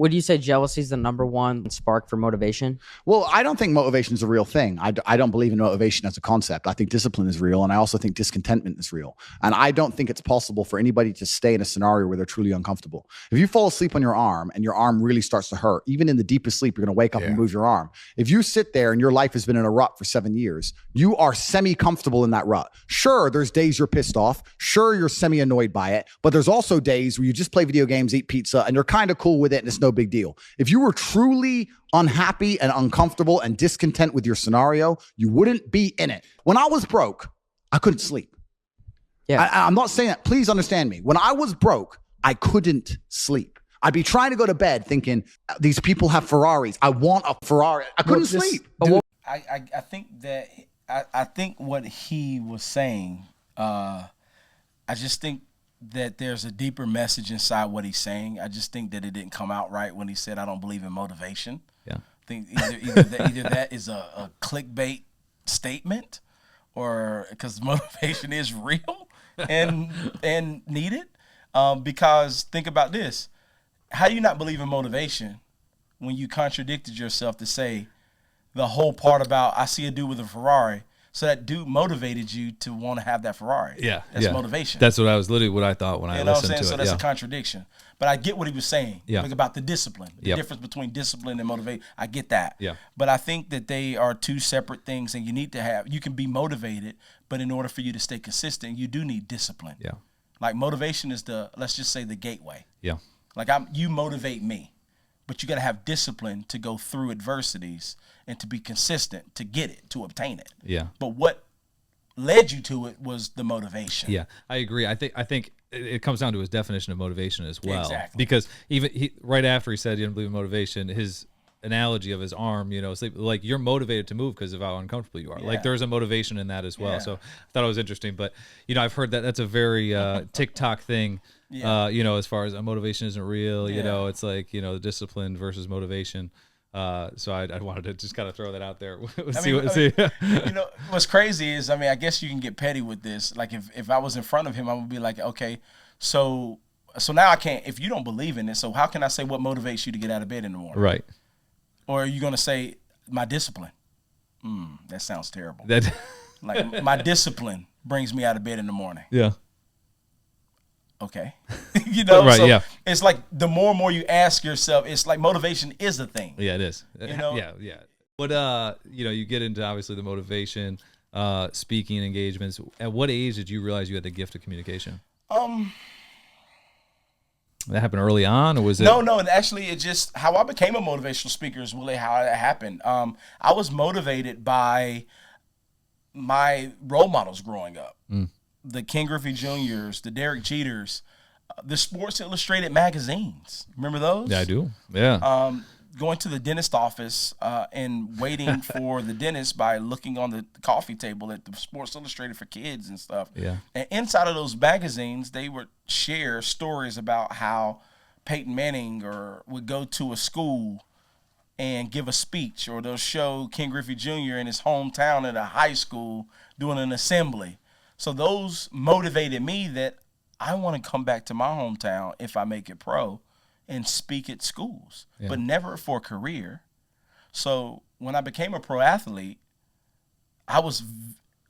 Would you say jealousy is the number one spark for motivation? Well, I don't think motivation is a real thing. I don't believe in motivation as a concept. I think discipline is real, and I also think discontentment is real. And I don't think it's possible for anybody to stay in a scenario where they're truly uncomfortable. If you fall asleep on your arm and your arm really starts to hurt, even in the deepest sleep, you're going to wake up and move your arm. If you sit there and your life has been in a rut for 7 years, you are semi-comfortable in that rut. Sure, there's days you're pissed off. Sure, you're semi-annoyed by it. But there's also days where you just play video games, eat pizza, and you're kind of cool with it, and it's no big deal. If you were truly unhappy and uncomfortable and discontent with your scenario, you wouldn't be in it. When I was broke, I couldn't sleep. Yeah. I'm not saying that. Please understand me. When I was broke, I couldn't sleep. I'd be trying to go to bed thinking, these people have Ferraris. I want a Ferrari. I couldn't sleep. Dude, I think what he was saying, I just think that there's a deeper message inside what he's saying. I just think that it didn't come out right when he said, I don't believe in motivation. Yeah. I think either that is a clickbait statement, or because motivation is real and needed. Because think about this. How do you not believe in motivation when you contradicted yourself to say the whole part about I see a dude with a Ferrari? So that dude motivated you to want to have that Ferrari. Yeah. That's motivation. That's what I thought when I listened to it. So that's a contradiction. But I get what he was saying about the discipline, the difference between discipline and motivation. I get that. Yeah. But I think that they are two separate things, and you can be motivated, but in order for you to stay consistent, you do need discipline. Yeah. Like motivation is let's just say the gateway. Yeah. Like you motivate me, but you got to have discipline to go through adversities and to be consistent to get it, to obtain it. Yeah. But what led you to it was the motivation. Yeah, I agree. I think it comes down to his definition of motivation as well. Exactly. Because even right after he said he didn't believe in motivation, his analogy of his arm, sleep, like you're motivated to move because of how uncomfortable you are. Yeah. Like there's a motivation in that as well. Yeah. So I thought it was interesting. But I've heard that's a very TikTok thing. Yeah. As far as motivation isn't real. Yeah. It's like the discipline versus motivation. So I wanted to just kind of throw that out there. What's crazy is, I guess you can get petty with this. Like if I was in front of him, I would be like, okay, so now I can't, if you don't believe in it, so how can I say what motivates you to get out of bed in the morning? Right. Or are you going to say my discipline? That sounds terrible. That like my discipline brings me out of bed in the morning. Yeah. Okay. Right, so yeah. It's like the more and more you ask yourself, it's like motivation is a thing. Yeah, it is. Yeah. But you get into obviously the motivation, speaking engagements. At what age did you realize you had the gift of communication? That happened early on, or was it? No. And actually, it just how I became a motivational speaker is really how it happened. I was motivated by my role models growing up. The Ken Griffey Jr.'s, the Derek Jeters, the Sports Illustrated magazines. Remember those? Yeah, I do. Yeah. Going to the dentist office and waiting for the dentist by looking on the coffee table at the Sports Illustrated for kids and stuff. Yeah. And inside of those magazines, they would share stories about how Peyton Manning would go to a school and give a speech, or they'll show Ken Griffey Jr. in his hometown at a high school doing an assembly. So those motivated me that I want to come back to my hometown if I make it pro and speak at schools, but never for a career. So when I became a pro athlete, I was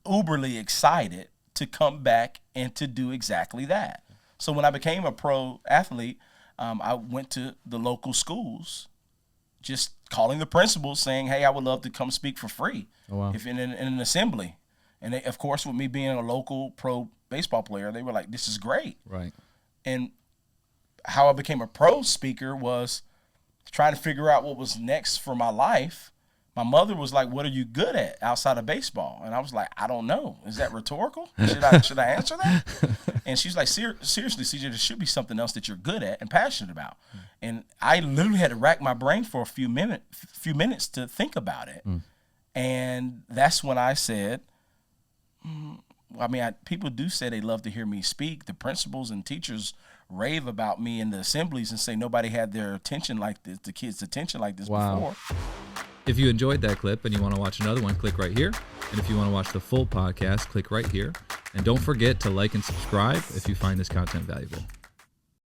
uberly excited to come back and to do exactly that. So when I became a pro athlete, I went to the local schools, just calling the principals saying, hey, I would love to come speak for free if in an assembly. And they, of course, with me being a local pro baseball player, they were like, this is great. Right. And how I became a pro speaker was trying to figure out what was next for my life. My mother was like, what are you good at outside of baseball? And I was like, I don't know. Is that rhetorical? Should I answer that? And she's like, seriously, CJ, there should be something else that you're good at and passionate about. And I literally had to rack my brain for a few minutes to think about it. And that's when I said, people do say they love to hear me speak. The principals and teachers rave about me in the assemblies and say nobody had their attention like this, the kids' attention like this before. If you enjoyed that clip and you want to watch another one, click right here. And if you want to watch the full podcast, click right here. And don't forget to like and subscribe if you find this content valuable.